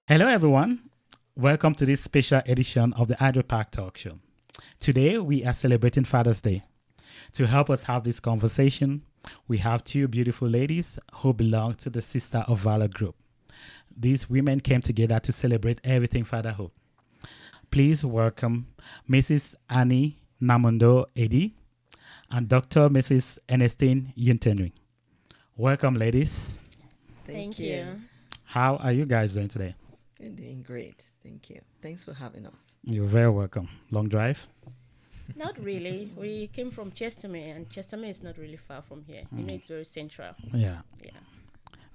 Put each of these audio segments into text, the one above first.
Hello, everyone. Welcome to this special edition of the Hydro Park Talk Show. Today, we are celebrating Father's Day. To help us have this conversation, we have two beautiful ladies who belong to the Sister of Valor group. These women came together to celebrate everything fatherhood. Please welcome Mrs. Annie Namundo Edi and Dr. Mrs. Ernestine Yintenui. Welcome, ladies. Thank you. How are you guys doing today? You're doing great. Thank you. Thanks for having us. You're very welcome. Long drive? Not really. We came from Chestermere, and Chestermere is not really far from here. It's very central. Yeah. Yeah.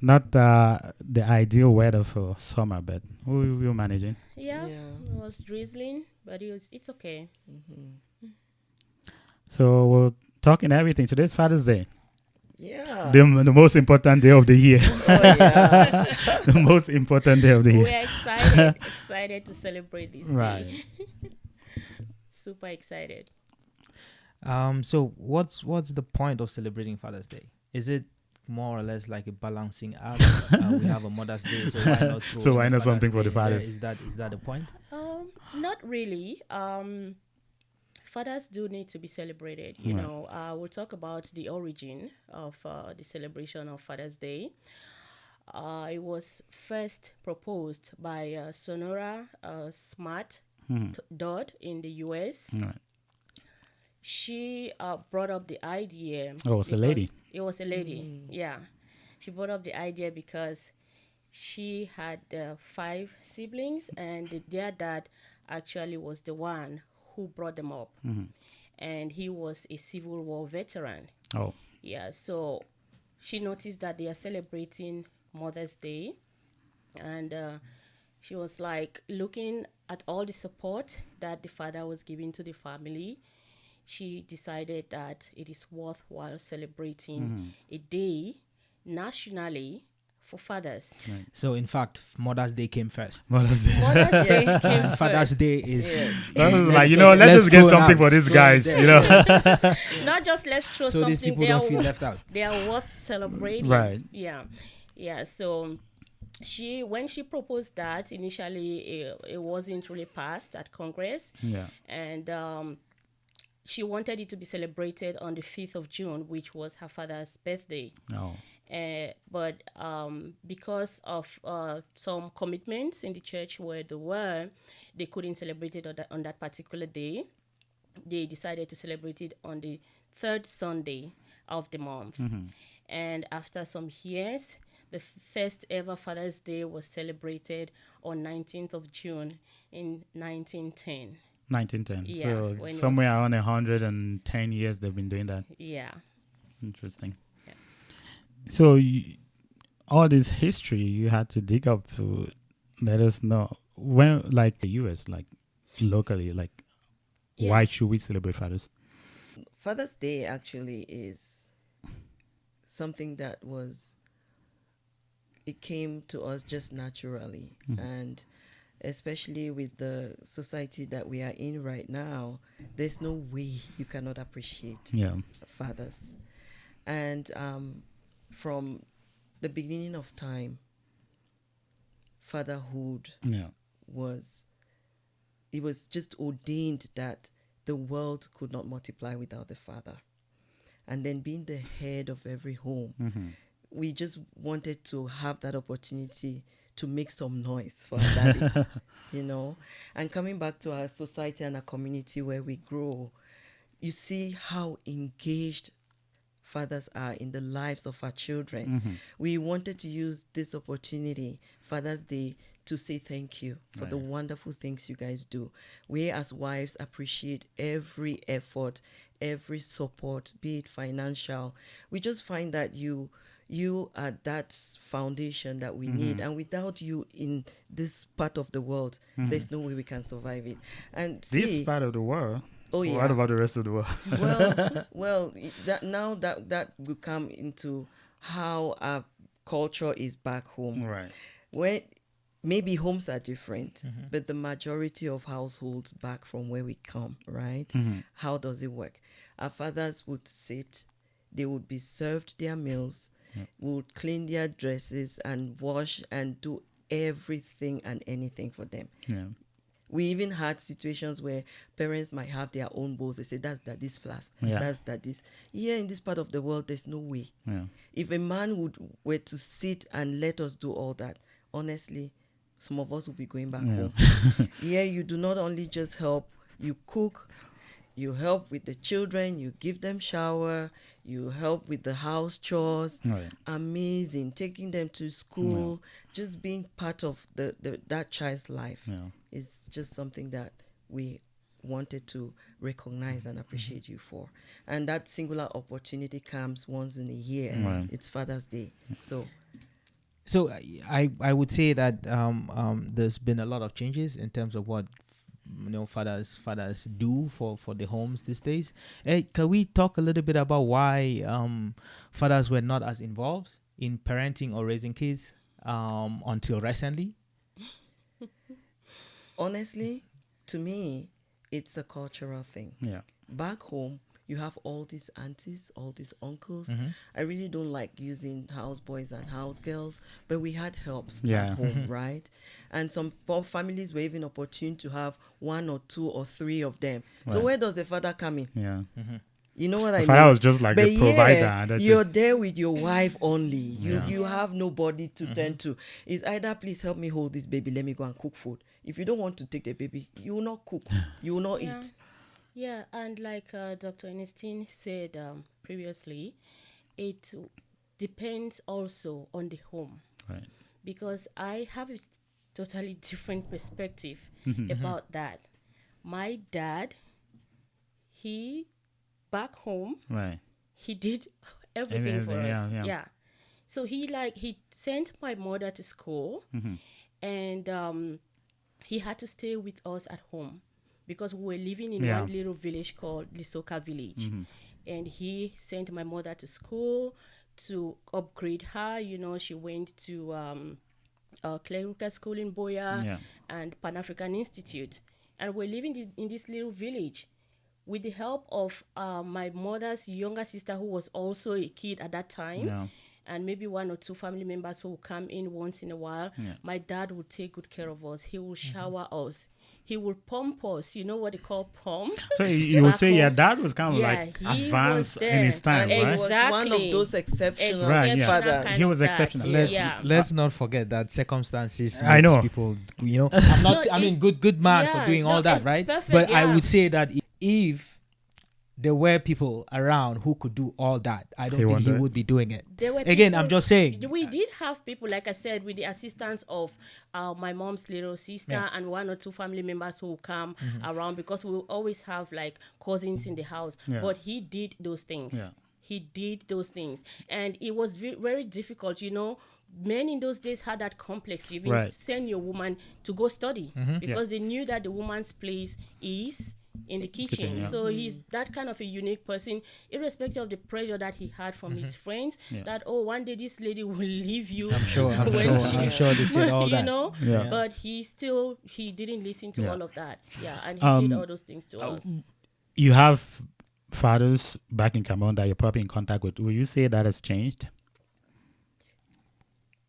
Not the ideal weather for summer, but we're managing. Yeah. Yeah. It was drizzling, but it's okay. Hmm. So we're talking everything. Today's Father's Day, Yeah. the most important day of the year. Oh, yeah. The most important day of the year. We're excited to celebrate this Right. day. Super excited. So what's the point of celebrating Father's Day? Is it more or less like a balancing act? We have a Mother's Day, so why not? Throw So in why a not something Father's for the Day in there? fathers? Is that the point? Not really. Fathers do need to be celebrated. Right. We'll talk about the origin of the celebration of Father's Day. It was first proposed by Sonora Smart Dodd in the U.S. Right. She brought up the idea. Oh, it's a because- lady. It was a lady, yeah. She brought up the idea because she had 5 siblings, and their dad actually was the one who brought them up. And he was a Civil War veteran. Oh, Yeah, so she noticed that they are celebrating Mother's Day, and she was like looking at all the support that the father was giving to the family. She decided that it is worthwhile celebrating a day nationally for fathers. So in fact, Mother's Day came first. Mother's Day. Mother's Day came And Father's first. Day is Yes. That was Let's like, just- let's just get throw it something out. for these Throw it guys, there. Not just let's throw So something. these people don't feel left out. They are worth celebrating. Right. Yeah. So when she proposed that initially, it wasn't really passed at Congress, Yeah. and she wanted it to be celebrated on the 5th of June, which was her father's birthday. Oh. But because of some commitments in the church where they couldn't celebrate it on that particular day. They decided to celebrate it on the 3rd Sunday of the month. And after some years, the first ever Father's Day was celebrated on 19th of June in 1910. 1910. Yeah, So when it was somewhere around 110 years they've been doing that. Yeah. Interesting. Yeah. So all this history you had to dig up to let us know when, like the U.S., like locally, like Yeah. why should we celebrate fathers? Father's Day actually is something that it came to us just naturally. And especially with the society that we are in right now, there's no way you cannot appreciate Yeah. fathers. And from the beginning of time, fatherhood Yeah. was just ordained that the world could not multiply without the father. And then being the head of every home, we just wanted to have that opportunity to make some noise for our daddies, And coming back to our society and our community where we grow, you see how engaged fathers are in the lives of our children. We wanted to use this opportunity, Father's Day, to say thank you for the wonderful things you guys do. We as wives appreciate every effort, every support, be it financial. We just find that you are that foundation that we need, and without you in this part of the world, there's no way we can survive it. And This see, part of the world. oh yeah, What about the rest of the world? that will come into how our culture is back home. Right. When maybe homes are different, but the majority of households back from where we come, right? How does it work? Our fathers would sit, they would be served their meals, would clean their dresses and wash and do everything and anything for them. Yeah. We even had situations where parents might have their own bowls. They say, that's this flask. Yeah. That's this. Here in this part of the world, there's no way. Yeah. If a man were to sit and let us do all that, honestly, some of us will be going back home. Here, you do not only just help, you cook, you help with the children, you give them shower, you help with the house chores. Right. Amazing. Taking them to school, just being part of that child's life. Yeah. It's just something that we wanted to recognize and appreciate you for. And that singular opportunity comes once in a year. Right. It's Father's Day. So I would say that there's been a lot of changes in terms of what fathers do for the homes these days. Can we talk a little bit about why fathers were not as involved in parenting or raising kids until recently? honestly, to me, it's a cultural thing. Yeah. Back home, you have all these aunties, all these uncles. I really don't like using houseboys and house girls, but we had helps at home, right? And some poor families were even opportune to have 1 or 2 or 3 of them. So where does the father come in? Yeah. You know what I mean? Father was just like but the provider. That's you're it. there with your wife only. You have nobody to turn to. It's either, please help me hold this baby, let me go and cook food. If you don't want to take the baby, you will not cook. You will not eat. Yeah, and like Dr. Ernestine said previously, it depends also on the home. Right. Because I have a totally different perspective about that. My dad, he, back home, Right. he did everything for us. Yeah. So he sent my mother to school, and he had to stay with us at home because we were living in one little village called Lisoka village. And he sent my mother to school to upgrade her. You know, she went to clerical school in Boya and Pan-African Institute. And we're living in this little village with the help of my mother's younger sister, who was also a kid at that time. And maybe 1 or 2 family members who will come in once in a while. My dad would take good care of us. He will shower us. He will pump us. You know what they call pump? So you would say your dad was kind of like he advanced was in his time, And right? he was one of those exceptional Right, yeah. fathers. kind He was of exceptional. dad. Let's not forget that circumstances I makes know. people, I'm not, No, I mean, good man for doing all that, it's right? perfect, But I yeah. would say that if there were people around who could do all that, I don't think he would be doing it. There were Again, people- I'm just saying. We did have people, like I said, with the assistance of my mom's little sister and 1 or 2 family members who come around, because we will always have like cousins in the house. But he did those things. He did those things. And it was very difficult, Men in those days had that complex to even send your woman to go study because they knew that the woman's place is in the kitchen. So he's that kind of a unique person, irrespective of the pressure that he had from his friends, that one day this lady will leave you. I'm sure they said all that. But he didn't listen to all of that. And he did all those things to us. You have fathers back in Cameroon that you're probably in contact with. Will you say that has changed?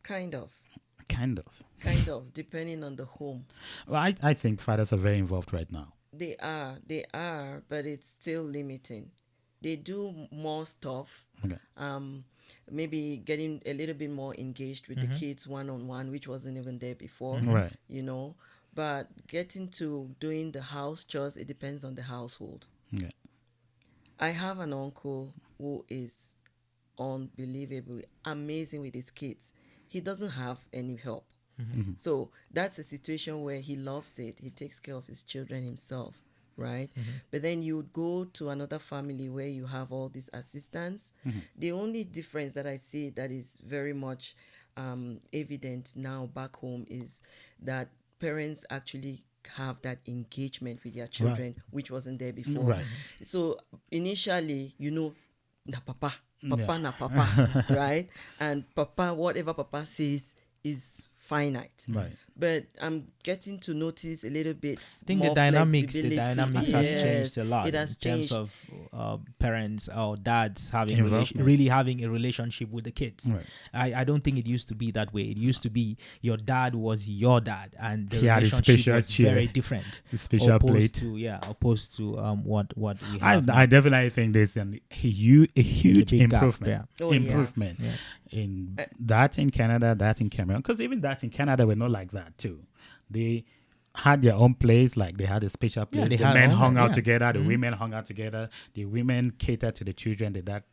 Kind of, depending on the home. Well, I think fathers are very involved right now. They are, but it's still limiting. They do more stuff. Okay. Maybe getting a little bit more engaged with the kids one-on-one, which wasn't even there before. Right. But getting to doing the house chores, it depends on the household. Yeah. I have an uncle who is unbelievably amazing with his kids. He doesn't have any help. So that's a situation where he loves it. He takes care of his children himself, right? But then you would go to another family where you have all these assistants. The only difference that I see that is very much evident now back home is that parents actually have that engagement with their children, which wasn't there before. Right. So initially, na papa, na papa, right? And papa, whatever papa says is finite. Right. but I'm getting to notice a little bit I think more the dynamics flexibility. has Yes, changed a lot it has in terms changed. of parents or dads having Involvement. really having a relationship with the kids. Right. I don't think it used to be that way. It used to be your dad was your dad, and the He had a relationship special was chair, very different. a special opposed plate. to what we I have. I definitely think there's a huge big gap, improvement. Oh, yeah. improvement Yeah. in that in Canada, that in Cameroon. Because even that in Canada were not like that too. They had their own place, like they had a special place. they The had men all hung that, out yeah. together, the Mhm. women hung out together. The women catered to the children. That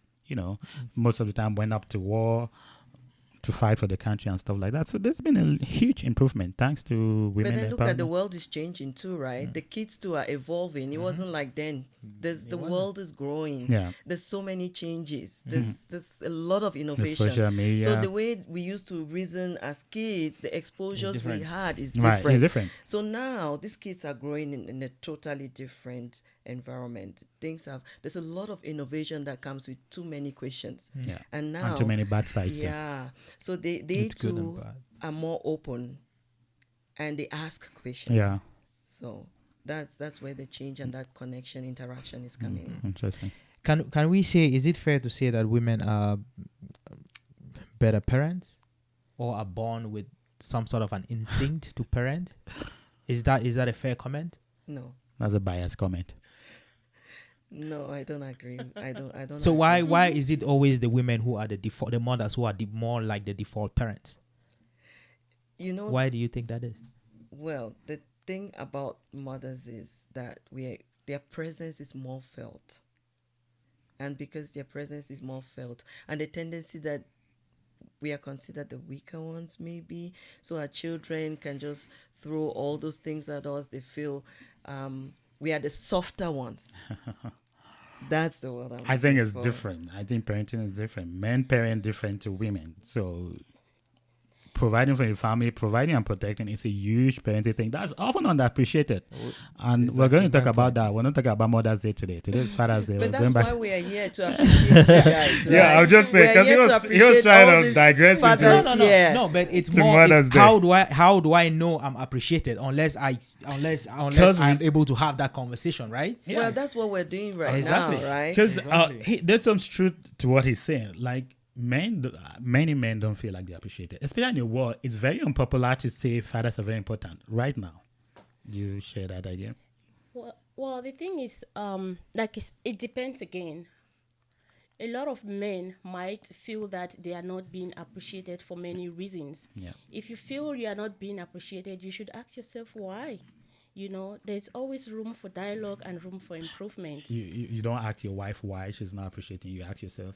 most of the time went up to war to fight for the country and stuff like that. So there's been a huge improvement thanks to women But then look at the empowerment. world is changing too, right? The kids too are evolving. It wasn't like then. The world is growing. Yeah. There's so many changes. There's a lot of The innovation. social media. So the way we used to reason as kids, the exposures we different. had is Right, different. it's different. So now these kids are growing in a totally different environment. There's a lot of innovation that comes with too many questions. Yeah. And now And too many bad sides. too. yeah. So they It's good and too bad. are more open and they ask questions. Yeah. So that's where the change and that connection, interaction is coming in. Interesting. Can we say, is it fair to say that women are better parents, or are born with some sort of an instinct to parent? Is that a fair comment? No. That's a biased comment. No, I don't agree. I don't So agree. why is it always the women who are the default, the mothers who are more like the default parents? You know, Why do you think that is? well, the thing about mothers is that their presence is more felt. And because their presence is more felt, and the tendency that we are considered the weaker ones, maybe, so our children can just throw all those things at us. They feel we are the softer ones. That's the word I think it's looking for. different. I think parenting is different. Men parent different to women. So providing for your family, providing and protecting is a huge parenting thing. That's often underappreciated. And we're going to talk about that. We're not talking about Mother's Day today. Today's Father's Day. But We're that's going back. why we are here to appreciate you guys. Yeah, right? I'll just say, We're 'cause he here to was appreciate trying all to these digress into- fathers No, here. No, but it's To more. Mother's It's Day. how do I know I'm appreciated unless I'm able to have that conversation, right? Well, that's what we're doing right Exactly. now, right? Because Exactly. there's some truth to what he's saying. Like many men don't feel like they're appreciated. Especially in the world, it's very unpopular to say fathers are very important right now. Do you share that idea? Well, the thing is, it depends again. A lot of men might feel that they are not being appreciated for many reasons. Yeah. If you feel you are not being appreciated, you should ask yourself why. There's always room for dialogue and room for improvement. You don't ask your wife why she's not appreciating you. You ask yourself.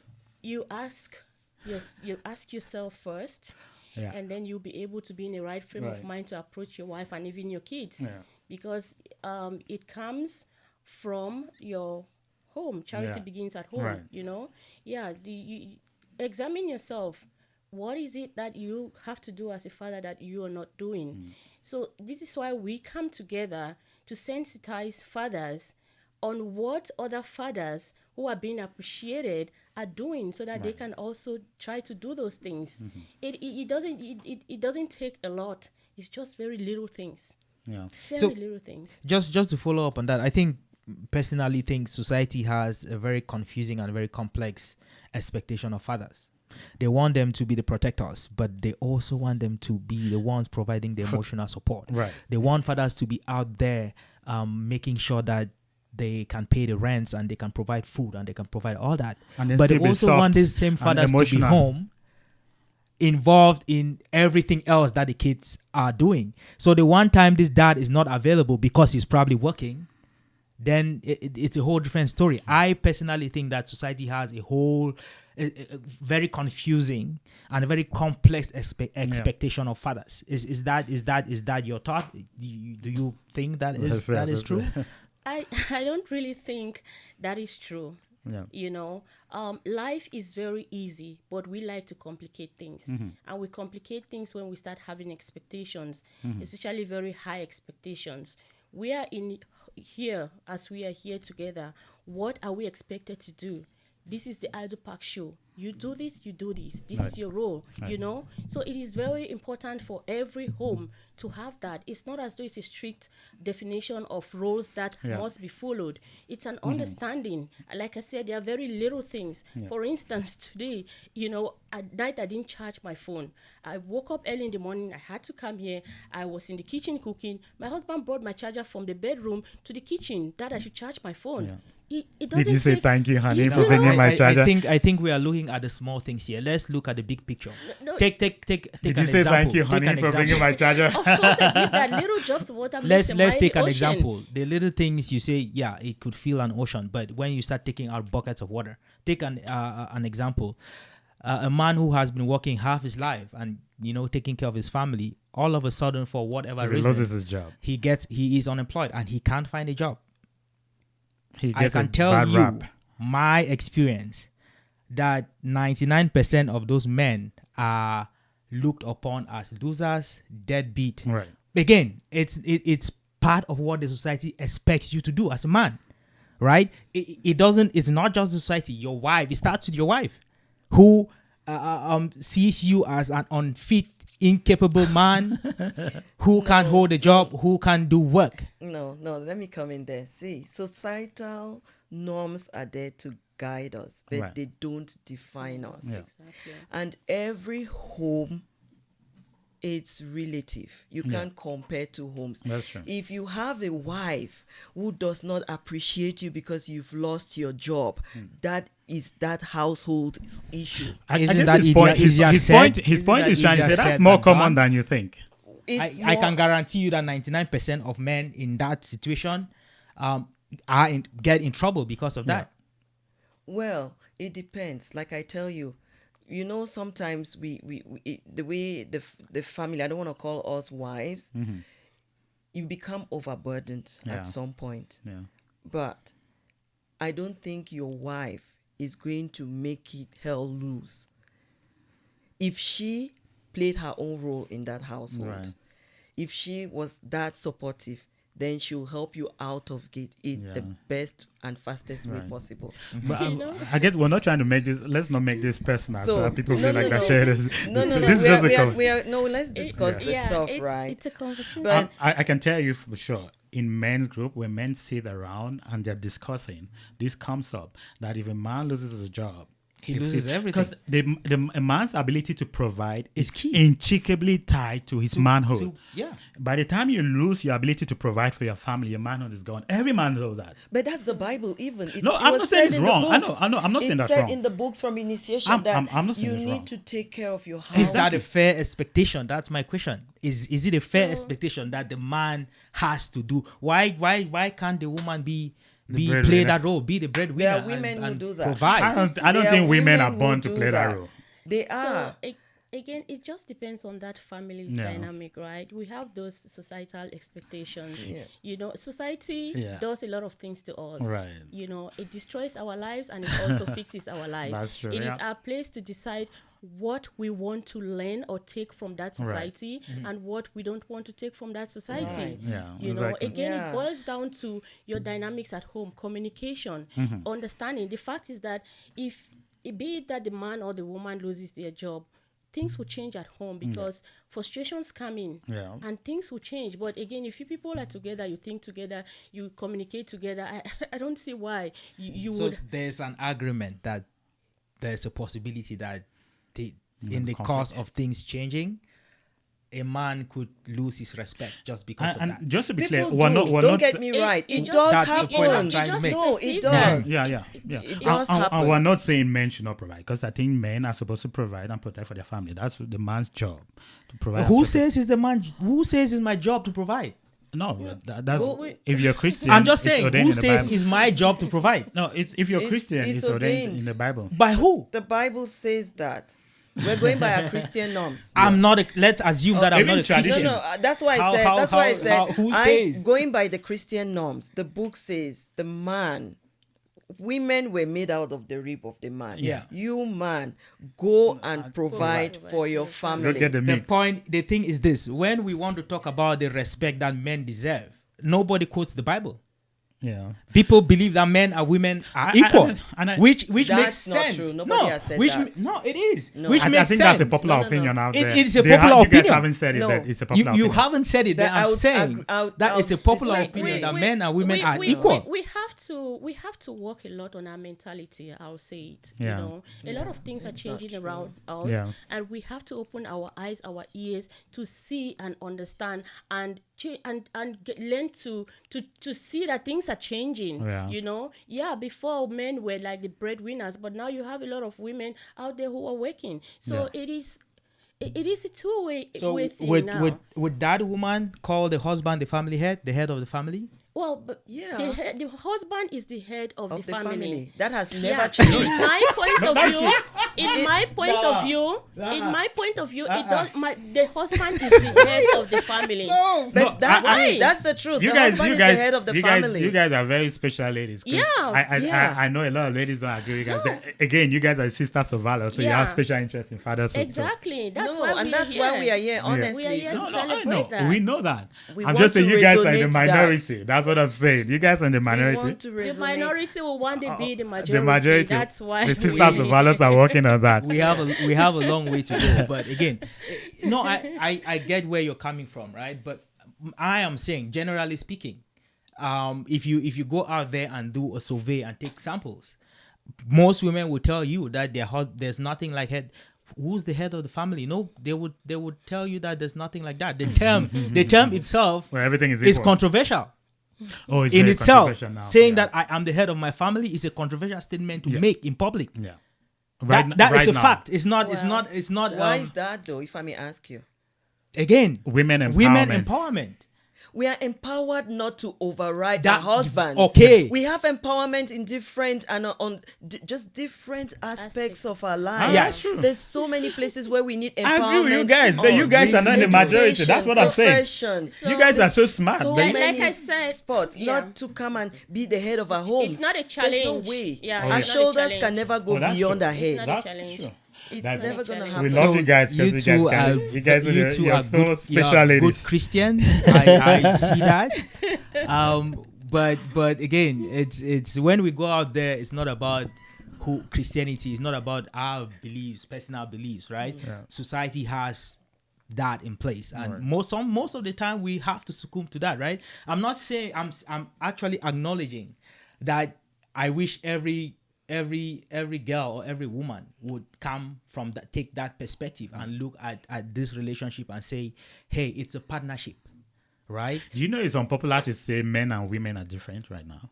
You ask yourself first, Yeah. and then you'll be able to be in the right frame Right. of mind to approach your wife and even your kids. Yeah. Because it comes from your home. Charity Yeah. begins at home. Right. You examine yourself. What is it that you have to do as a father that you are not doing? So this is why we come together to sensitize fathers on what other fathers who are being appreciated are doing, so that they can also try to do those things. It doesn't take a lot. It's just very little things. Yeah. Very little things. Just to follow up on that, I think personally think society has a very confusing and very complex expectation of fathers. They want them to be the protectors, but they also want them to be the ones providing the emotional support. Right. They want fathers to be out there making sure that they can pay the rents and they can provide food and they can provide all that. And then But they still be also soft want these same and fathers to be emotional. home, involved in everything else that the kids are doing. So the one time this dad is not available because he's probably working, then it's a whole different story. I personally think that society has a whole a very confusing and a very complex expectation of fathers. Is that your thought? Do you think that is true? I don't really think that is true. Yeah. Life is very easy, but we like to complicate things. And we complicate things when we start having expectations, especially very high expectations. We are in here, as we are here together, what are we expected to do? this is the Idol Park show. You do this, you do this. This Right. is your role, Right. you know. So it is very important for every home to have that. It's not as though it's a strict definition of roles that Yeah. must be followed. It's an understanding. Like I said, there are very little things. For instance, today, you know, at night I didn't charge my phone. I woke up early in the morning. I had to come here. I was in the kitchen cooking. My husband brought my charger from the bedroom to the kitchen that I should charge my phone. Yeah. It Did you doesn't say take- thank you, honey, You for know, bringing my charger? I think we are looking at the small things here. Let's look at the big picture. No, Take Did an you say example. thank you, Take honey, an for bringing example. my charger? Of course, I give that little drops of water. Let's take an ocean. example. The little things you say, yeah, it could fill an ocean, but when you start taking out buckets of water, take an example. A man who has been working half his life and taking care of his family, all of a sudden, for whatever He reason, loses his job. he is unemployed and he can't find a job. He I gets a can tell bad you rap. my experience that 99% of those men are looked upon as losers, deadbeat. Right. Again, it's part of what the society expects you to do as a man, right? It's not just the society. Your wife, it starts with your wife, who sees you as an unfit, incapable man who can't hold a job, who can do work. No, let me come in there. See, societal norms are there to guide us, but Right. they don't define us. Yeah. Exactly. And every home, it's relative. You can't compare two homes. That's true. If you have a wife who does not appreciate you because you've lost your job, that is that household's issue. Isn't guess that his point, easier his said? point, his Isn't point that is trying to easier say that's said more than common done? than you think. It's I can more- guarantee you that 99% of men in that situation get in trouble because of that. Well, it depends. Like I tell you, sometimes the way the family, I don't want to call us wives, you become overburdened Yeah. at some point. Yeah. But I don't think your wife is going to make it hell loose. If she played her own role in that household, Right. if she was that supportive, then she'll help you out of it Yeah. the best and fastest way Right. possible. But You know? I guess we're not trying to make this. Let's not make this personal. So, So, that people no, feel like no, they're no. sharing this. No, This is just a conversation. no, let's discuss the stuff, right? It's a conversation. But- I can tell you for sure, in men's group, when men sit around and they're discussing, this comes up that if a man loses his job, He loses everything. Because a man's ability to provide Is is key. intricably tied to his manhood. Yeah. By the time you lose your ability to provide for your family, your manhood is gone. Every man knows that. But that's the Bible, even. It's, No, it I'm was not saying said it's in the wrong. I books. know. I'm not saying It's that's said wrong. in the books from initiation I'm that not saying you it's need wrong. to take care of your house. Is that a fair expectation? That's my question. Is it a fair So- expectation that the man has to do? Why can't the woman play breadwinner. that role, be the breadwinner? There are women and who do that. Provide. I don't There think are women are who born to do play that role. They So are. again, it just depends on that family's Yeah. dynamic, right? We have those societal expectations. Yeah. Society Yeah. does a lot of things to us. Right. It destroys our lives and it also fixes our lives. That's true, It is yeah. our place to decide what we want to learn or take from that society and what we don't want to take from that society. Right. Yeah, You know, exactly. again, Yeah. it boils down to your dynamics at home, communication, understanding. The fact is that if it be it that the man or the woman loses their job, things will change at home because frustrations come in Yeah. and things will change. But again, if you people are together, you think together, you communicate together, I don't see why you So would. there's an agreement that there's a possibility that in the conflict. course of things changing, a man could lose his respect just because of And that. just to be People clear, we're not. We're don't not. get me right. It just- does That's the happen. point I'm trying to make. No, it perceive does. Yeah. It does And happen. we're not saying men should not provide, because I think men are supposed to provide and protect for their family. That's the man's job to provide. and Who protect. says is the man? Who says it's my job to provide? No? That's Well, if you're Christian. I'm just it's saying. ordained Who in the says Bible. it's my job to provide? No, it's if you're It's- Christian, it's it's ordained ordained. in the Bible. By who? The Bible says that. We're going by our Christian norms. I'm not. Let's assume that I'm Even not a tradition. Christian. No, that's why I How- said. how- That's why I how- said. how- who I'm says? going by the Christian norms. The book says the man. Women were made out of the rib of the man. Yeah. You man, go and provide for your Go family. get the meat. The thing is this: when we want to talk about the respect that men deserve, nobody quotes the Bible. Yeah. People believe that men and women are equal, which makes That's not sense. true. Nobody has said that. No, it is. No. Which I makes think sense. that's a popular No, no, opinion no. out It there. is a They popular You guys opinion. haven't said it, No. but it's a popular You opinion. haven't said it. That I'm saying that it's a popular disagree. opinion that men and women are equal. We have to work a lot on our mentality. I'll say it. Yeah. You know, a lot of things are it's not changing true. around us, Yeah. and we have to open our eyes, our ears to see and understand and learn to see that things are changing. Yeah. You know, before men were like the breadwinners, but now you have a lot of women out there who are working. So Yeah. it is a two-way So way thing would now. that woman call the husband the family head, the head of the family? Well, but Yeah. the husband is the head of Of the family. That has never Yeah. changed. In my point of that's view, in my point of view, it does. The husband is the head of the family. But No, that's I- it. That's the truth. You The guys, husband you is guys, the head of the you family. guys, you guys are very special ladies. 'Cause Yeah. Yeah. I know a lot of ladies don't agree with you guys. But again, you guys are sisters of valor, so you Yeah. have special interest in fatherhood. Exactly. That's no, why and we that's are why here. we are here. Honestly, We are here So, to no, I celebrate know. that. We know that. We I'm want just saying to you guys are in the resonate that. minority. That's what I'm saying. You guys are in the we minority. want to The resonate. minority will one day be the majority. The majority. That's why the sisters of valor are working on that. we have a long way to go. But again, no, I get where you're coming from, right? But I am saying, generally speaking, if you go out there and do a survey and take samples, most women will tell you that there's nothing like head. Who's the head of the family? No, they would tell you that there's nothing like that. The term itself Where everything is is equal. controversial Oh, it's in very itself. controversial now. Saying Yeah. that I am the head of my family is a controversial statement to Yeah. make in public. Yeah. That is a now, fact. It's not. Well, It's not. Why is that though? If I may ask you, Again, Women empowerment. women empowerment. we are empowered not to override That- our husbands. okay. We have empowerment in different and just different aspects of our lives. Yeah, that's true. There's so many places where we need empowerment. I agree with you guys, but you on guys are not in the majority. education, That's what I'm saying. professions. You guys are so smart. So but you- many Like I said, spots, yeah. not to come and be the head of our homes. It's not a There's challenge. no way. Yeah, Oh, Our it's not a shoulders challenge. can never go Oh, that's beyond true. our heads. It's not a That's challenge. true. It's That- never gonna challenge. happen. We love you guys because you guys are you guys are, you two you're are so good, special you are ladies. good Christians. I see that. But again, it's when we go out there, it's not about who Christianity is not about our beliefs, personal beliefs, right? Yeah. Society has that in place, and Right. most of the time we have to succumb to that, right? I'm not saying I'm actually acknowledging that I wish every girl or every woman would come from that, take that perspective and look at this relationship and say, hey, it's a partnership, right? Do you know it's unpopular to say men and women are different right now?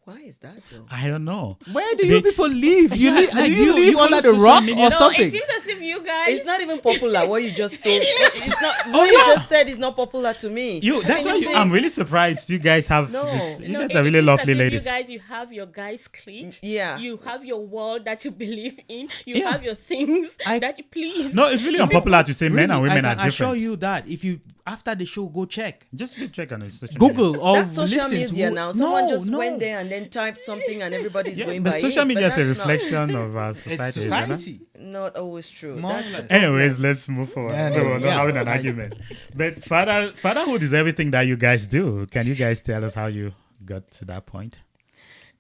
Why is that though? I don't know. Where do you people live? You live, like do you you live follow under the social rock media. or No, something? it seems as if you guys. It's not even popular. What you just told. It's not. What you just said is not popular to me. That's why Can you say- I'm really surprised you guys have No. this, you No, guys it are really seems lovely as if ladies. You guys, you have your guys clique. Yeah. You have your world that you believe in. You Yeah. have your things I- that you please. No, it's really unpopular to say men and Really, women I are can assure different. you that if you after the show go check, Just go check on it. social Google media. or That's social listen media to now. Someone no, just no. went there and then typed something and everybody's Yeah, going but by social it. media is But a that's reflection of our society. It's isn't it? society. not always true. More That's like- the problem. Anyways, let's move forward. Yeah, So we're not yeah. having an argument. But fatherhood is everything that you guys do. Can you guys tell us how you got to that point?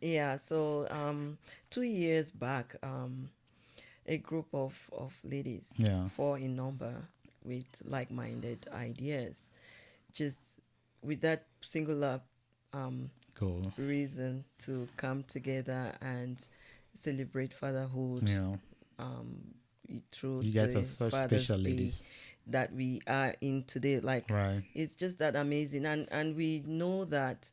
Yeah, so 2 years back, a group of ladies, Yeah. 4 in number, with like-minded ideas, just with that singular Cool. reason to come together and celebrate fatherhood You know, through you guys the are such Father's special Day ladies. that we are in today. Like, Right. it's just that amazing, and we know that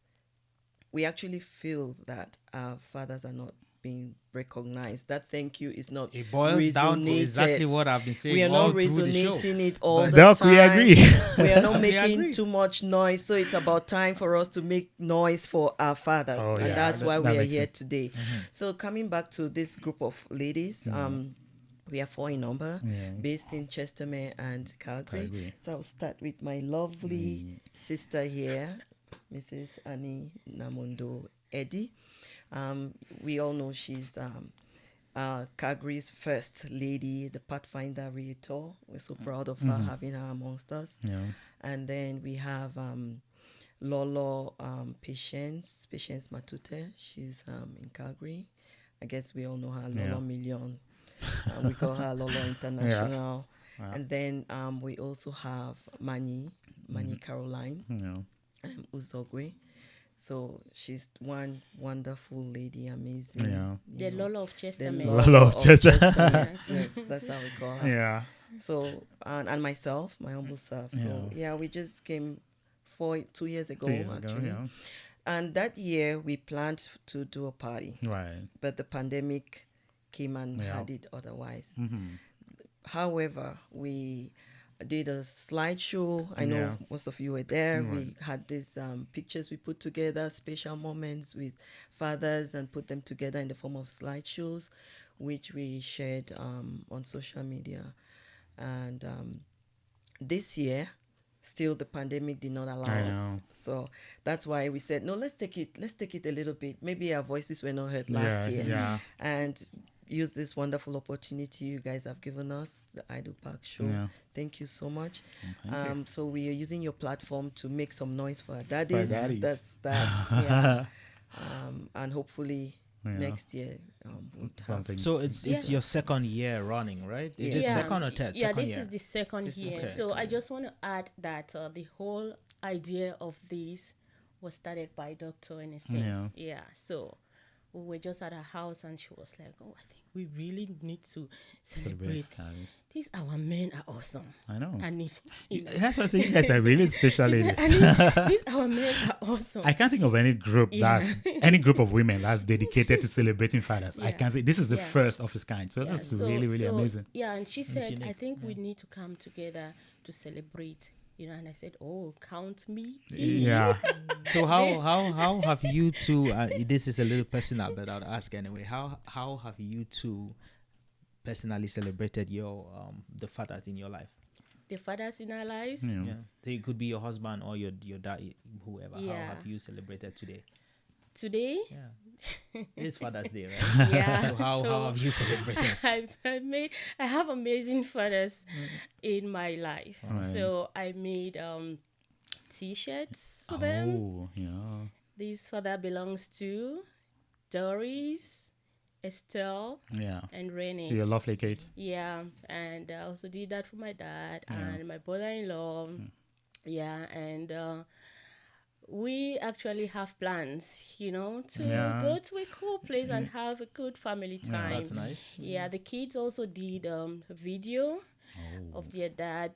we actually feel that our fathers are not being recognized. That thank you is not It boils down to exactly resonated. what I've been saying We are all not through the show. resonating it all But the Doc, time. we agree. We are not We making agree. too much noise, so it's about time for us to make noise for our fathers, Oh, and yeah, that's that- why that we are makes here sense. today. So coming back to this group of ladies, we are 4 in number, Yeah. based in Chestermere and Calgary. Calgary. So I'll start with my lovely sister here, Mrs. Annie Namundo Eddy. We all know she's Calgary's first lady, the Pathfinder Realtor. We're so proud of her, having her amongst us. Yeah. And then we have Lolo Patience Matute. She's in Calgary. I guess we all know her, Lolo Million. We call her Lolo International. Yeah. And then we also have Mani Caroline Uzogwe. So she's one wonderful lady, amazing. Yeah. The Lolo of Chesterman. Lolo of Chesterman. Yes, that's how we call her. Yeah. So and myself, my humble self. So we just came 2 years ago, actually. And that year we planned to do a party. Right. But the pandemic came and had it otherwise. Mm-hmm. However, we did a slideshow. I know most of you were there. Right. We had these pictures we put together, special moments with fathers, and put them together in the form of slideshows, which we shared on social media. And this year, still the pandemic did not allow us. So that's why we said, no, let's take it a little bit. Maybe our voices were not heard last year. Yeah. And use this wonderful opportunity you guys have given us, the Idol Park Show. Yeah. Thank you so much. Thank you. So we are using your platform to make some noise for our daddies. For our daddies. That's that. Yeah. And hopefully next year we'll have Something. So it's your second year running, right? Is it second or third? Yeah, Second this year. is the second year. okay. So I just want to add that the whole idea of this was started by Dr. Ernestine. Yeah. So we were just at her house and she was like, oh, I think we really need to celebrate. These our men are awesome. I know. And That's what I say. You guys are really special ladies. these our men are awesome. I can't think of any group any group of women that's dedicated to celebrating fathers. I can't think. This is the first of its kind. So that's really, really amazing. Yeah, and she said, unique. I think we need to come together to celebrate. And I said, oh, count me in. Yeah. So how have you two? This is a little personal, but I'll ask anyway. How have you two personally celebrated your the fathers in your life? The fathers in our lives. Yeah, they could be your husband or your dad, whoever. Yeah. How have you celebrated today? Today, Yeah, it's Father's Day, right? yeah. So how have you celebrated? I have amazing fathers in my life. Right. So I made T-shirts for them. Oh, yeah. This father belongs to Doris, Estelle, and Renee. You're lovely, Kate. Yeah, and I also did that for my dad and my brother-in-law. Yeah, and we actually have plans, to go to a cool place and have a good family time. That's nice. Yeah, the kids also did a video of their dad,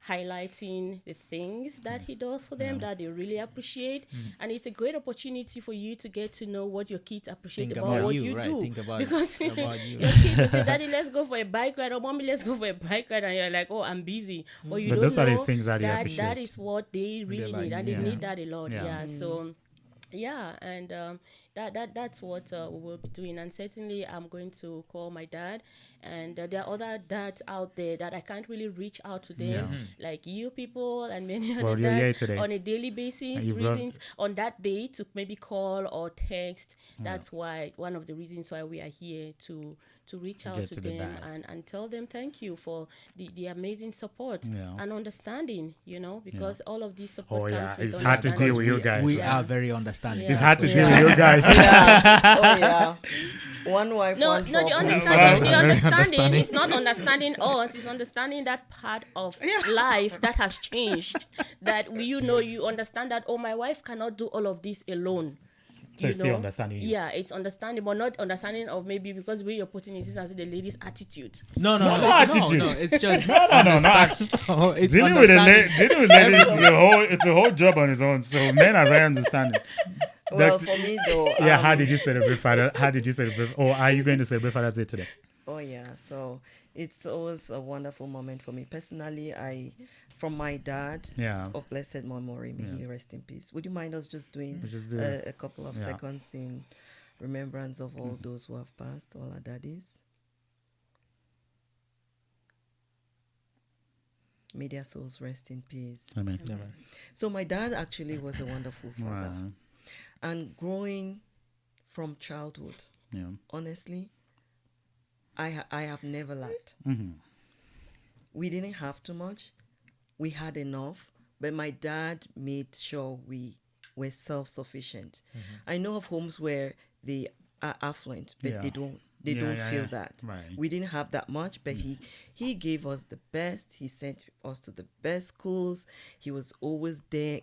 highlighting the things that he does for them that they really appreciate. And it's a great opportunity for you to get to know what your kids appreciate about what you do. Think about Because about you. your kids will say, Daddy, let's go for a bike ride, or Mommy, let's go for a bike ride, and you're like, oh, I'm busy. But you don't those know are the things that they that appreciate. that is what they really like, need, and they yeah. need that a lot. Yeah. Yeah. So yeah, and that's what we will be doing. And certainly I'm going to call my dad, and there are other dads out there that I can't really reach out to them, like you people and many other you're here dads today. on a daily basis. you've brought- Reasons on that day to maybe call or text. That's why one of the reasons why we are here to reach out get to to the them dads. and tell them thank you for the amazing support Yeah. and understanding, because all of these support Oh, yeah, comes with it's hard to understanding. deal with you guys. We Yeah. are very understanding. Yeah. It's hard to Yeah. deal with you guys. Oh yeah. One wife, No, one the trouble. understanding is not understanding us. It's understanding that part of life that has changed. That you understand that. Oh, my wife cannot do all of this alone. So it's still understanding you. Yeah, it's understanding, but not understanding of maybe because where you're putting it is as the lady's attitude. No, attitude. it's just No. it's Dealing with understanding. ladies is a whole job on its own. So men are very understanding. Well, for me though, How did you celebrate Father? How did you celebrate? Or are you going to celebrate Father's Day today? oh yeah, so it's always a wonderful moment for me personally. From my dad, Yeah. of blessed memory, may he rest in peace. Would you mind us just doing Just do a couple of Yeah. seconds in remembrance of all those who have passed, all our daddies? May their souls rest in peace. Amen. So my dad actually was a wonderful father. Wow. And growing from childhood, Yeah. honestly, I have never lacked. Mm-hmm. We didn't have too much. We had enough, but my dad made sure we were self-sufficient. I know of homes where they are affluent, but Yeah. they don't Yeah, feel yeah. that. Right. We didn't have that much, but he gave us the best. He sent us to the best schools. He was always there,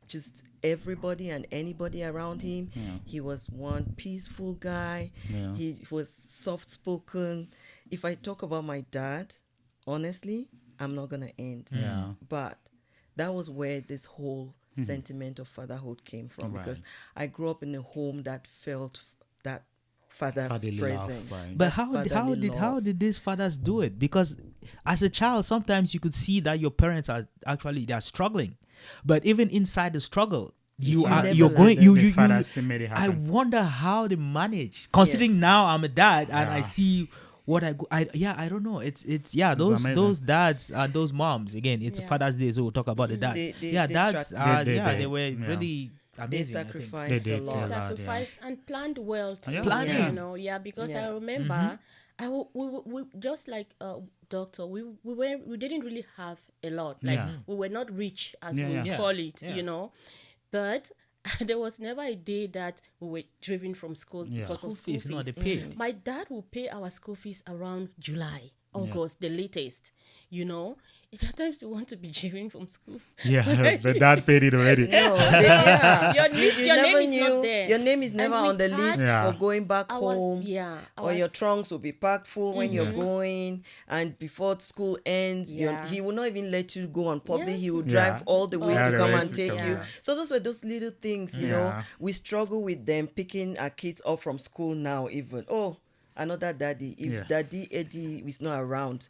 just everybody and anybody around him. Yeah. He was one peaceful guy. Yeah. He was soft spoken. If I talk about my dad, honestly, I'm not gonna end. Yeah. But that was where this whole sentiment of fatherhood came from, Right. because I grew up in a home that felt that father's Fatherly love, presence. right. But that how fatherly how love. did these fathers do it? Because as a child, sometimes you could see that your parents are actually they're struggling, but even inside the struggle, You you're never going let you The you, father you still made it I happen. wonder how they manage. Considering Yes. now I'm a dad and I Yeah. see what I go. I don't know. It's amazing. those dads and those moms. Again, it's Yeah. Father's Day, so we'll talk about the dads. They Dads. They- They were yeah. really They amazing. I think. sacrificed They a did They a lot. lot. sacrificed and planned well too. Yeah. Planning. You know, yeah, because Yeah. I remember we just like doctor, we didn't really have a lot. Like Yeah. we were not rich as Yeah, we yeah. would Yeah. call it, Yeah. you know. But there was never a day that we were driven from school Yeah. because School of school fees, fees. no, they pay. My dad will pay our school fees around July, August, the latest. You know, at times you want to be driven from school. Yeah, but dad paid it already. No, yeah. Your name is not knew there. your name is And never we on the had list Yeah. for going back our- home. yeah, Or our your s- trunks will be packed full when you're going, and before school ends, Yeah. he will not even let you go on public. Yeah. He will Yeah. drive all the way All to the come way and to take come, you. yeah. So those were those little things, you Yeah. know. We struggle with them picking our kids up from school now. Even another daddy. If Yeah. Daddy Eddie is not around,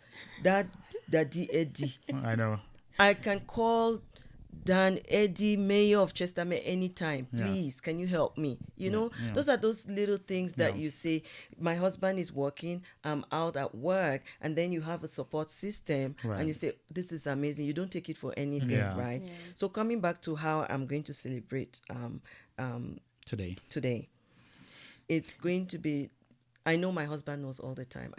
Daddy Eddie. I know. I can call Dan Eddie, mayor of Chestermere, anytime. Yeah. Please, can you help me? You know, yeah. those are those little things that Yeah. you say, my husband is working, I'm out at work, and then you have a support system, Right. and you say, this is amazing. You don't take it for anything, Yeah. right? So coming back to how I'm going to celebrate Today. today, it's going to be, I know my husband knows all the time.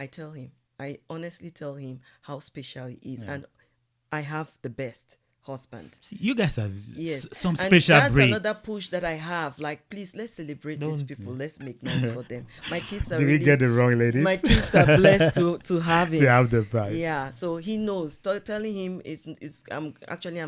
I honestly tell him how special he is, and I have the best husband. See, you guys have Yes, some and special that's breed. another push that I have. Like, please, let's celebrate these people. Let's make noise for them. My kids are Did we really, get the wrong ladies? my kids are blessed to have him. to have the vibe. Yeah, so he knows. Telling him is I'm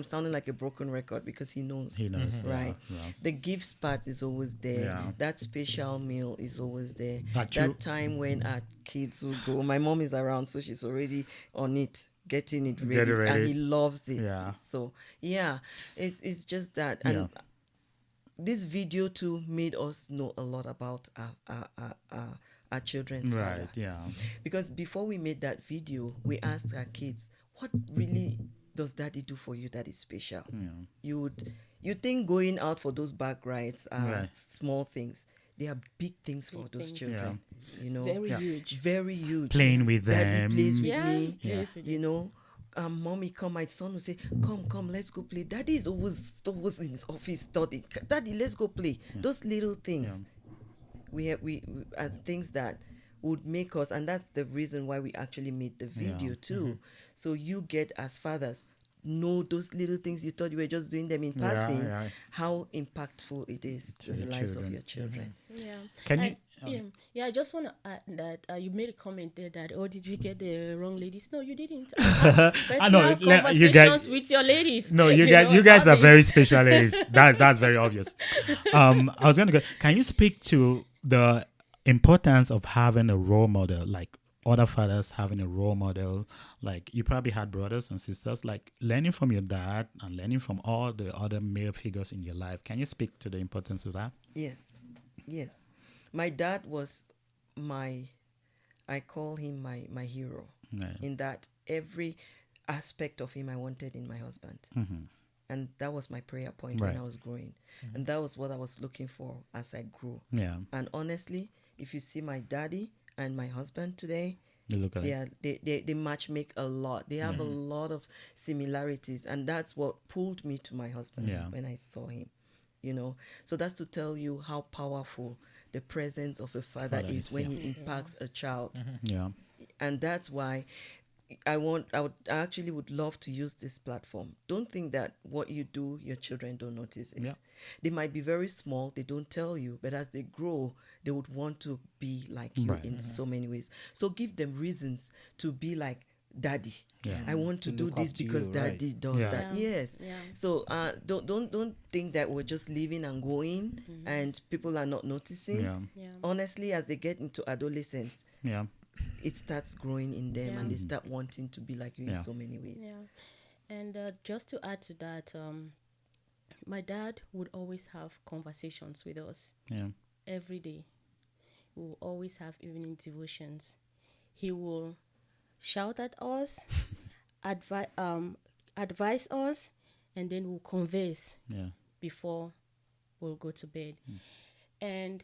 sounding like a broken record because he knows. He knows. Right. Yeah, yeah. The gifts part is always there. Yeah. That special meal is always there. But That you- time when our kids will go. My mom is around, so she's already on it, getting it ready, Get it ready. and he loves it. Yeah. So yeah, it's just that, and this video too made us know a lot about our children's father. Right. Yeah. Because before we made that video, we asked our kids, what really does daddy do for you that is special? You think going out for those bike rides are Right. small things. They are big things for those things. children. You know, Very Yeah. huge. very huge. Playing with Daddy them. plays with Yeah, me. plays with You know, mommy, come. My son will say, come, let's go play. Daddy is always in his office studying. Daddy, let's go play. Those little things. We are things that would make us, and that's the reason why we actually made the video too. So you get, as fathers, know those little things you thought you were just doing them in passing, how impactful it is to the your lives children. of your children. Yeah. Can you- Yeah, I just want to add that you made a comment there that, did we get the wrong ladies? No, you didn't. I know. Personal You guys. conversations with your ladies. No, you know, guys are about very this. special ladies. That's very obvious. I was gonna go. Can you speak to the importance of having a role model, like other fathers having a role model? Like, you probably had brothers and sisters, like learning from your dad and learning from all the other male figures in your life. Can you speak to the importance of that? Yes. My dad was I call him my hero. Yeah. In that every aspect of him I wanted in my husband. And that was my prayer point when Right. I was growing. And that was what I was looking for as I grew. Yeah. And honestly, if you see my daddy and my husband today, They look alike. they match make a lot. They have a lot of similarities, and that's what pulled me to my husband when I saw him. You know, so that's to tell you how powerful the presence of a father is when he impacts a child. Yeah. And that's why I actually would love to use this platform. Don't think that what you do, your children don't notice it. Yeah. They might be very small, they don't tell you, but as they grow, they would want to be like you Right. in so many ways. So give them reasons to be like daddy. Yeah. I want to To do look this up to because you, right. daddy does Yeah. that. Yeah. Yes. Yeah. So don't think that we're just leaving and going and people are not noticing. Yeah. Yeah. Honestly, as they get into adolescence, Yeah. it starts growing in them Yeah. and they start wanting to be like you Yeah. in so many ways. Yeah. And just to add to that, my dad would always have conversations with us Yeah. every day. We will always have evening devotions. He will shout at us, advise us, and then we'll converse Yeah. before we'll go to bed. And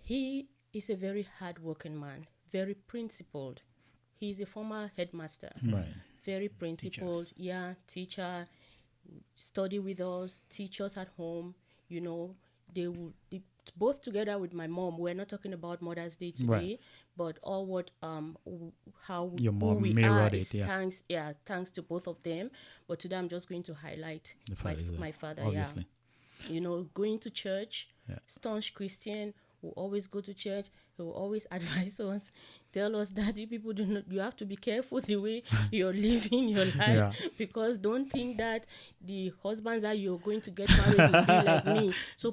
he is a very hardworking man, very principled. He's a former headmaster, Right. very principled. Teachers. Yeah, teacher, study with us, teach us at home. You know, both together with my mom. We're not talking about Mother's Day today, Right. but all what how Your who mom we mirrored are it, is yeah. thanks to both of them. But today I'm just going to highlight The my, father, my father. obviously. Yeah, you know, going to church, Yeah. staunch Christian, will always go to church. He will always advise us, tell us that you people do not, you have to be careful the way you're living your life, Yeah. because don't think that the husbands that you're going to get married will be like me. So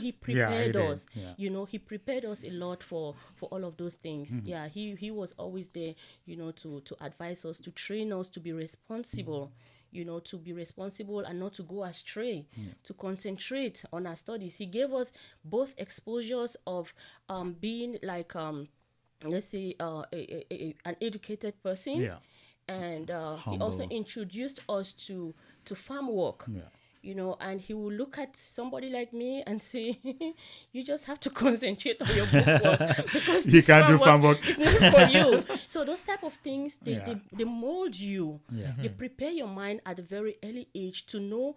he prepared did. us. Yeah. You know, he prepared us a lot for all of those things. Yeah, he was always there, you know, to advise us, to train us to be responsible. You know, to be responsible and not to go astray, to concentrate on our studies. He gave us both exposures of being like, let's say, an educated person. Yeah. And he also Humble. introduced us to farm work. Yeah. You know, and he will look at somebody like me and say, you just have to concentrate on your book work because You this can't do farm work. is not for you. So those type of things, Yeah. they mold you. Yeah. They prepare your mind at a very early age to know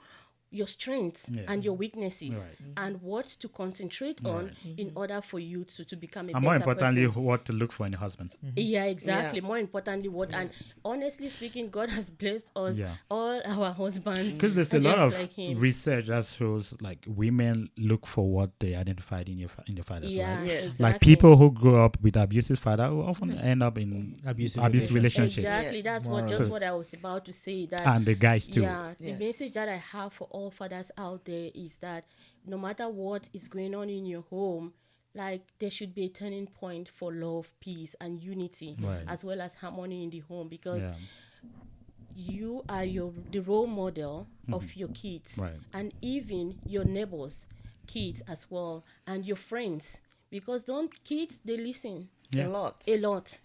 your strengths Yeah. and your weaknesses Right. and what to concentrate on Right. in order for you to become a And more better importantly, person. what to look for in a husband. Yeah, exactly. Yeah. More importantly, what and honestly speaking, God has blessed us, Yeah. all our husbands. Because there's a are lot just of like him. research that shows like women look for what they identified in your fathers, Yeah, right? Yes. exactly. Like people who grow up with abusive father will often end up in Abusive relationships. Exactly. Yes. That's Wow. just So- what I was about to say. That And the guys too. yeah, the Yes. message that I have for all fathers out there is that no matter what is going on in your home, like there should be a turning point for love, peace, and unity, Right. as well as harmony in the home, because Yeah. you are the role model of your kids, Right. and even your neighbors' kids as well, and your friends, because kids they listen Yeah. A lot. a lot.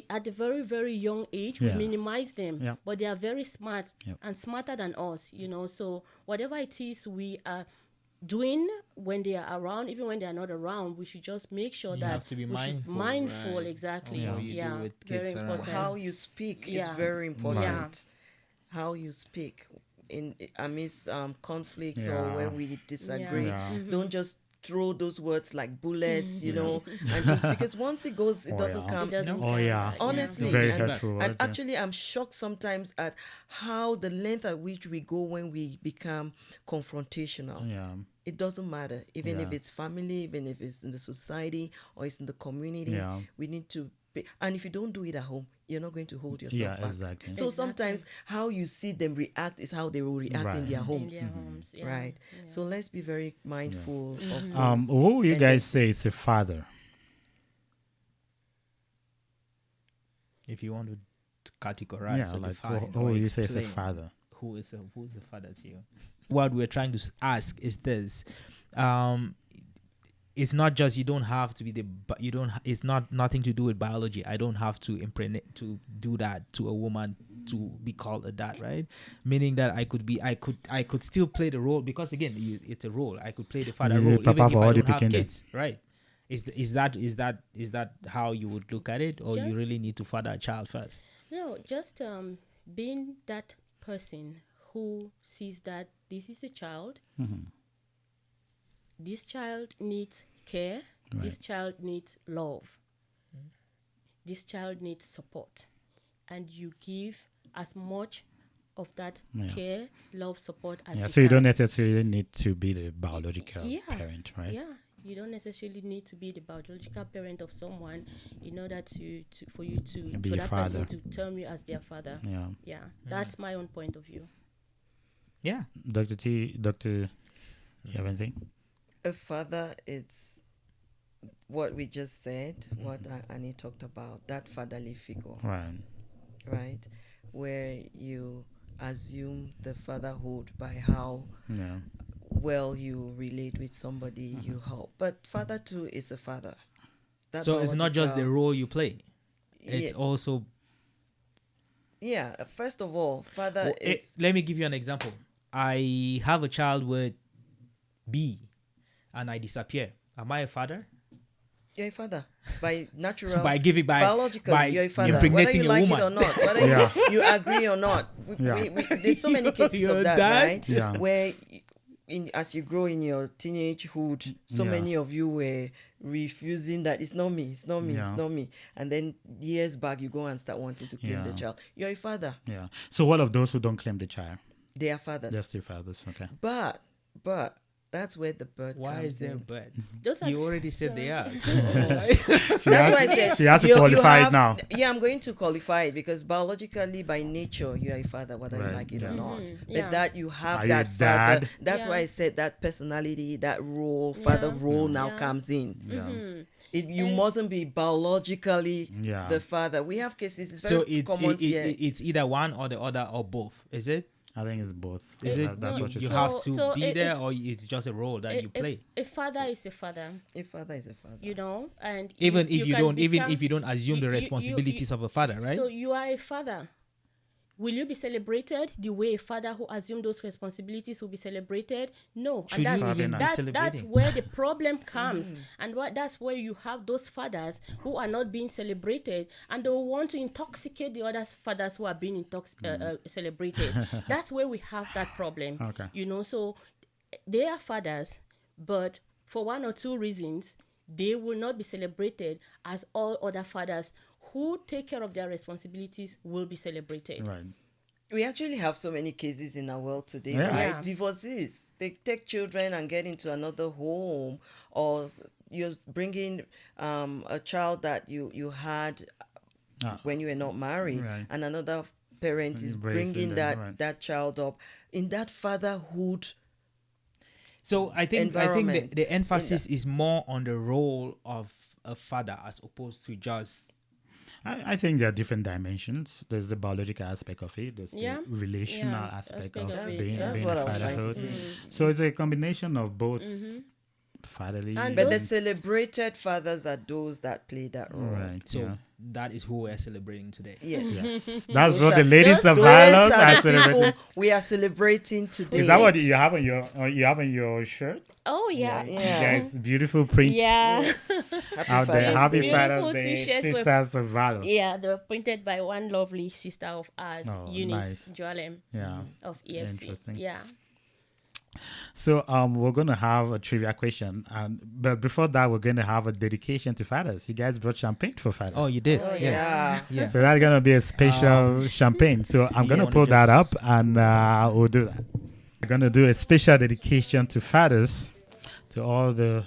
At a very, very young age, we Yeah. minimize them, Yeah. but they are very smart Yep. and smarter than us, you know. So whatever it is we are doing when they are around, even when they are not around, we should just make sure You that have to be we should- mindful, right, exactly. of what you do Yeah, with very kids around. important. How you speak Yeah. is very important. Yeah. How you speak in amidst conflicts Yeah. or when we disagree. Yeah. Mm-hmm. Don't just throw those words like bullets, you know, and just because once it goes, it Oh, doesn't yeah. come. It doesn't Oh, count, yeah. right? Honestly, Very and, hurtful and words, yeah. actually, I'm shocked sometimes at how the length at which we go when we become confrontational. Yeah. It doesn't matter, even if Yeah. it's family, even if it's in the society or it's in the community. Yeah. We need to be, and if you don't do it at home, you're not going to hold yourself Yeah, back. exactly. So Exactly. sometimes how you see them react is how they will react Right. in their In homes. their homes, yeah. Right. Yeah. So let's be very mindful of those What would you guys say tendencies. is a father? If you want to categorize Yeah, or like define who or would you say is a explain father? who's a father to you? What we're trying to ask is this: it's not just you don't have to be you don't. It's not nothing to do with biology. I don't have to impregnate to do that to a woman to be called a dad, right? Meaning that I could still play the role, because again, it's a role. I could play the father Yeah, role Papa even if for I all the don't have picking them. kids, right? Is that how you would look at it, or Yeah. you really need to father a child first? No, just being that person who sees that this is a child, Mhm. this child needs care, this Right. child needs love, this child needs support. and you give as much of that Yeah. care, love, support as Yeah, you so you can. don't necessarily need to be the biological Yeah. parent, right? Yeah, you don't necessarily need to be the biological parent of someone in order for you to Be for a that father. person to term you as their father. Yeah. Yeah, that's my own point of view. Yeah. Dr. T, Dr. You have anything? A father is what we just said, what Annie talked about, that fatherly figure, Right. right? Where you assume the fatherhood by how Yeah. well you relate with somebody you help. But father too is a father. That So it's not just the biological- role you play; it's yeah, also. yeah. First of all, father is Let me give you an example. I have a child with B, and I disappear. Am I a father? you're a father by natural By biologically by you're a father, impregnating whether you a like woman. it or not, whether Yeah. you agree or not. Yeah. There's so many cases Your of that, dad? right? Yeah. Where as you grow in your teenagehood, so Yeah. many of you were refusing that it's not me, it's not me, Yeah. it's not me, and then years back you go and start wanting to claim the Yeah. child. You're a father. Yeah. So what of those who don't claim the child? They are fathers. They're still fathers. Okay. But that's where the bird Why comes is there in. but? Those are You already said they are. That's why I said she has to you qualify it have- now. Yeah, I'm going to qualify it because biologically, by nature, you are a father, whether Right, you like it yeah. or not. Yeah. But that you have Are you a that father. dad? That's why Yeah. I said that personality, that role, father Yeah. role now Yeah. comes in. Yeah. You And- mustn't be biologically Yeah. the father. We have cases. It's So very common here. it's either one or the other or both. Is it? I think it's both. Is it? That's no, what you you so- said. have to so be if- there, or it's just a role that you play. A father is a father, A father is a father. you know, and Even if you can don't, even become- if you don't assume the you- responsibilities of a father, right? So you are a father. Will you be celebrated the way a father who assumed those responsibilities will be celebrated? No. Should and you even be that's celebrating? where the problem comes. And that's where you have those fathers who are not being celebrated, and they will want to intoxicate the other fathers who are being celebrated. That's where we have that problem. Okay. You know, so they are fathers, but for one or two reasons, they will not be celebrated as all other fathers who take care of their responsibilities will be celebrated. Right. We actually have so many cases in our world today, Yeah. right? Yeah. Divorcees, they take children and get into another home, or you're bringing a child that you had when you were not married, Right. and another parent is Embracing bringing them, right. that child up in that fatherhood. So I think Environment. the emphasis is more on the role of a father as opposed to just I think there are different dimensions. There's the biological aspect of it. There's Yeah. the relational Yeah, aspect aspect of of it, being, yeah. That's being what a I was trying to fatherhood. say. So it's a combination of both fatherly. And But the those- celebrated fathers are those that play that role. right. so yeah. that is who we're celebrating today. Yes. Yes. That's Those what the are- ladies of Those violence are are the people celebrating. we are celebrating today. Is that what you have on your shirt? Oh yeah. Yeah. Guys, beautiful print Yeah. Happy out there. Father's Happy Day. Father's Beautiful Day, t-shirts with- Sisters of Valor. Yeah, they were printed by one lovely sister of ours, Oh, Eunice nice. Joalem Yeah. of EFC. Interesting. Yeah. So we're gonna have a trivia question, but before that, we're gonna have a dedication to fathers. You guys brought champagne for fathers. Oh, you did. Oh, Yes. yeah. Yeah. So that's gonna be a special champagne. So I'm you gonna wanna pull that up, just- and we'll do that. We're gonna do a special dedication to fathers, to all the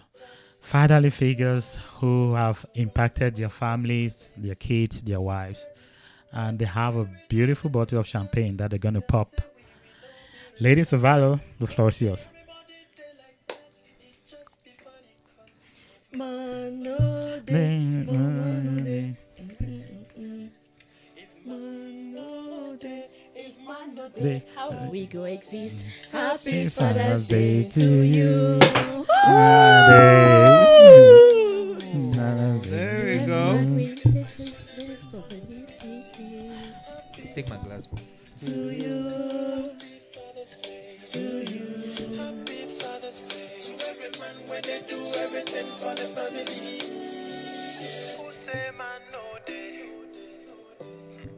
fatherly figures who have impacted their families, their kids, their wives, and they have a beautiful bottle of champagne that they're gonna pop. Ladies of Valor, the floor is yours. How we go exist. Happy Happy Father's Father's Day Day to to you. you. There we go. Take my glass.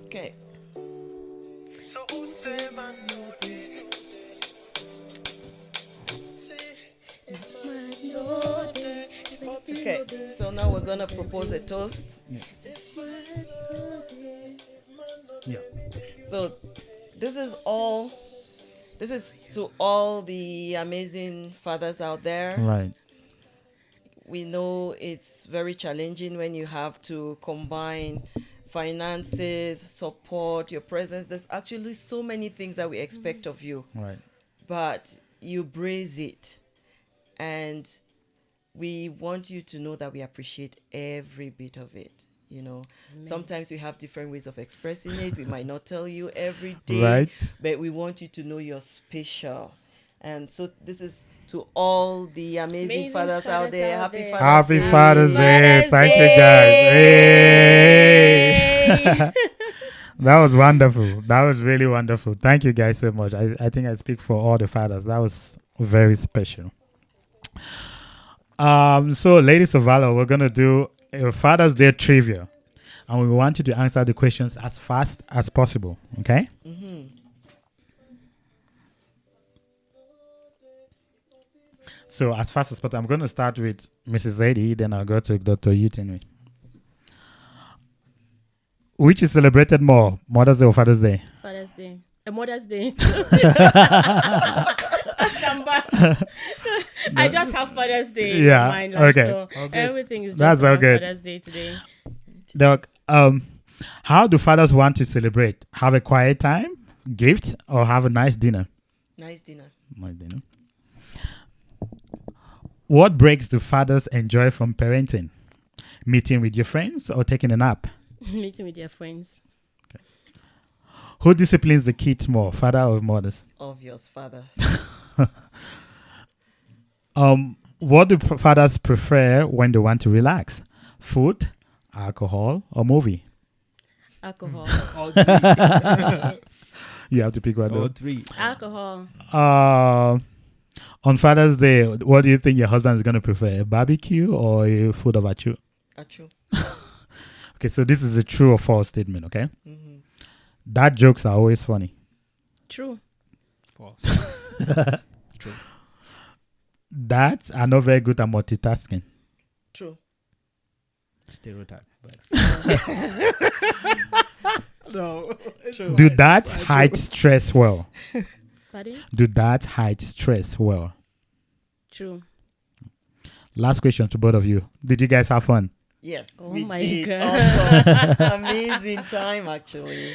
Okay. Okay. So now we're gonna propose a toast. So this is all. This is to all the amazing fathers out there. Right. We know it's very challenging when you have to combine finances, support, your presence. There's actually so many things that we expect of you, Right. but you brace it. And we want you to know that we appreciate every bit of it. You know, sometimes we have different ways of expressing it. We might not tell you every day, Right. but we want you to know you're special. And so this is to all the amazing fathers out there. Happy Father's Happy Day. Father's Day. Father's Thank you, guys. Hey. That was wonderful. That was really wonderful. Thank you guys so much. I think I speak for all the fathers. That was very special. So ladies of valor, we're gonna do a Father's Day trivia, and we want you to answer the questions as fast as possible. Okay? So as fast as possible, I'm going to start with Mrs. Zadie, then I'll go to Dr. Uteni. Which is celebrated more, Mother's Day or Father's Day? Father's Day. Mother's Day. Come back. I just have Father's Day in Yeah, mind. Like, okay. So Okay. everything is just That's about okay. Father's Day today. Doc, how do fathers want to celebrate? Have a quiet time, gift, or have a nice dinner? Nice dinner. Nice dinner. What breaks do fathers enjoy from parenting? Meeting with your friends or taking a nap? Meeting with your friends. Who disciplines the kids more, father or mothers? Obvious fathers. What do fathers prefer when they want to relax? Food, alcohol, or movie? Alcohol. All three. You have to pick one. All though. three. Alcohol. On Father's Day, what do you think your husband is going to prefer? A barbecue or a food of achu? Achoo. Okay, so this is a true or false statement, okay? Mm-hmm. Dad jokes are always funny. True. False. Dads are not very good at multitasking. True. Stereotype. But No. Do dads hide stress well? Pardon? Do dads hide stress well? True. Last question to both of you. Did you guys have fun? Yes. Oh we my did. God. Awesome. Amazing time, actually.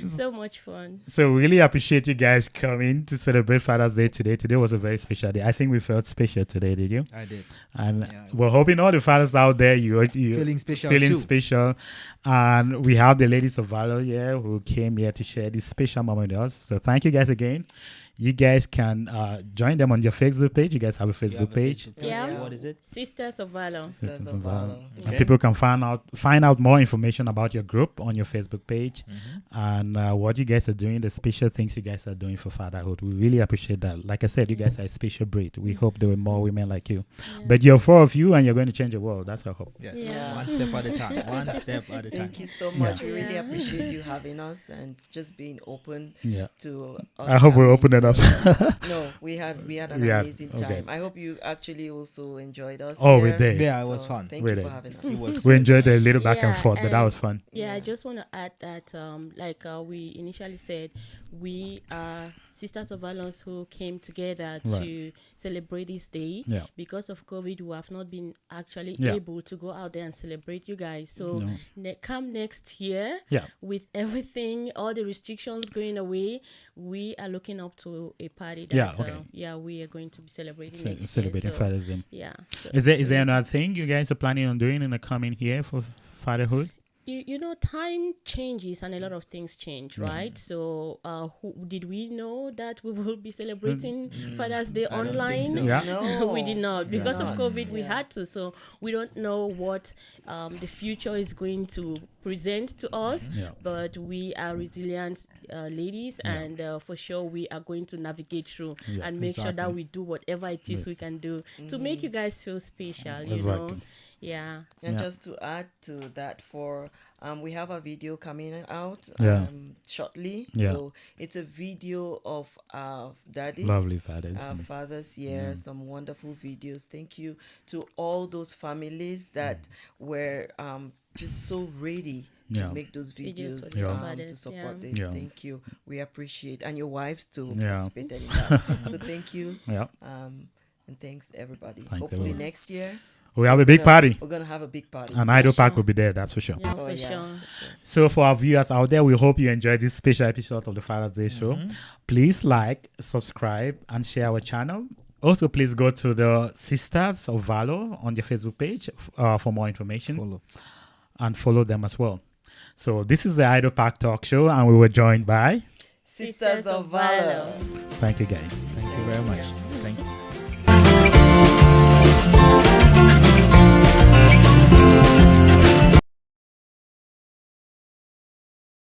So much fun. So we really appreciate you guys coming to celebrate Father's Day today. Today was a very special day. I think we felt special today, did you? I did. And Yeah. we're hoping all the fathers out there, you Feeling special feeling too. special. And we have the ladies of valor here who came here to share this special moment with us. So thank you guys again. You guys can join them on your Facebook page. You guys have a You Facebook have a page. Facebook Yeah. What is it? Sisters of Valor. Sisters of Valor. And Okay. people can find out more information about your group on your Facebook page Mm-hmm. and what you guys are doing, the special things you guys are doing for fatherhood. We really appreciate that. Like I said, you guys are a special breed. We hope there were more women like you. Yeah. But you're four of you and you're going to change the world. That's our hope. Yes. Yeah. One step at a time. One step at a time. Thank you so much. Yeah. We really Yeah. appreciate you having us and just being open Yeah. to us. I hope we're coming open enough. for- No, we had an Yeah, amazing okay. time. I hope you actually also enjoyed us. Oh, we here. did. Yeah, it was So fun. Thank We you did. for having us. It was We enjoyed a little back and Yeah, forth, but that and- was fun. Yeah, I just want to add that, we initially said, we are Sisters of Valence who came together Right. to celebrate this day. Yeah. Because of COVID, we have not been actually Yeah. able to go out there and celebrate you guys. So No. come next year, Yeah. with everything, all the restrictions going away, we are looking up to a party that, Yeah, okay. we are going to be celebrating next Celebrating year. So, Father's Day. yeah. So Is there another thing you guys are planning on doing in the coming year for fatherhood? you know, time changes and a lot of things change, right? So did we know that we will be celebrating Father's Day I don't think online? so. Yeah. No, We did not. Because of not. COVID, we Yeah. had to. So we don't know what the future is going to present to us. Yeah. But we are resilient ladies, Yeah. and for sure we are going to navigate through Yeah, and make sure that exactly. we do whatever it is we Yes. can do to make you guys feel special. You Exactly. know, yeah. And Yeah. just to add to that, we have a video coming out Yeah. shortly. Yeah. So it's a video of our daddies, Lovely fathers. our fathers here. Some wonderful videos. Thank you to all those families that were just so ready Yeah. to make those Videos videos for the Yeah. fathers, to support yeah. this. Yeah. Thank you. We appreciate, and your wives too Yeah. participated in that. So thank you. Yeah. And thanks everybody. Thanks, Hopefully everyone. next year We have a big party. we're gonna have a big party. And Idol Park sure. will be there, that's for sure. Yeah, Oh, for yeah, sure. for sure. So for our viewers out there, we hope you enjoyed this special episode of the Father's Day show. Please like, subscribe, and share our channel. Also, please go to the Sisters of Valor on their Facebook page for more information. Follow. And follow them as well. So this is the Idol Park Talk Show, and we were joined by. Sisters of Valor. Thank you, guys. Thank you very much. Thank you.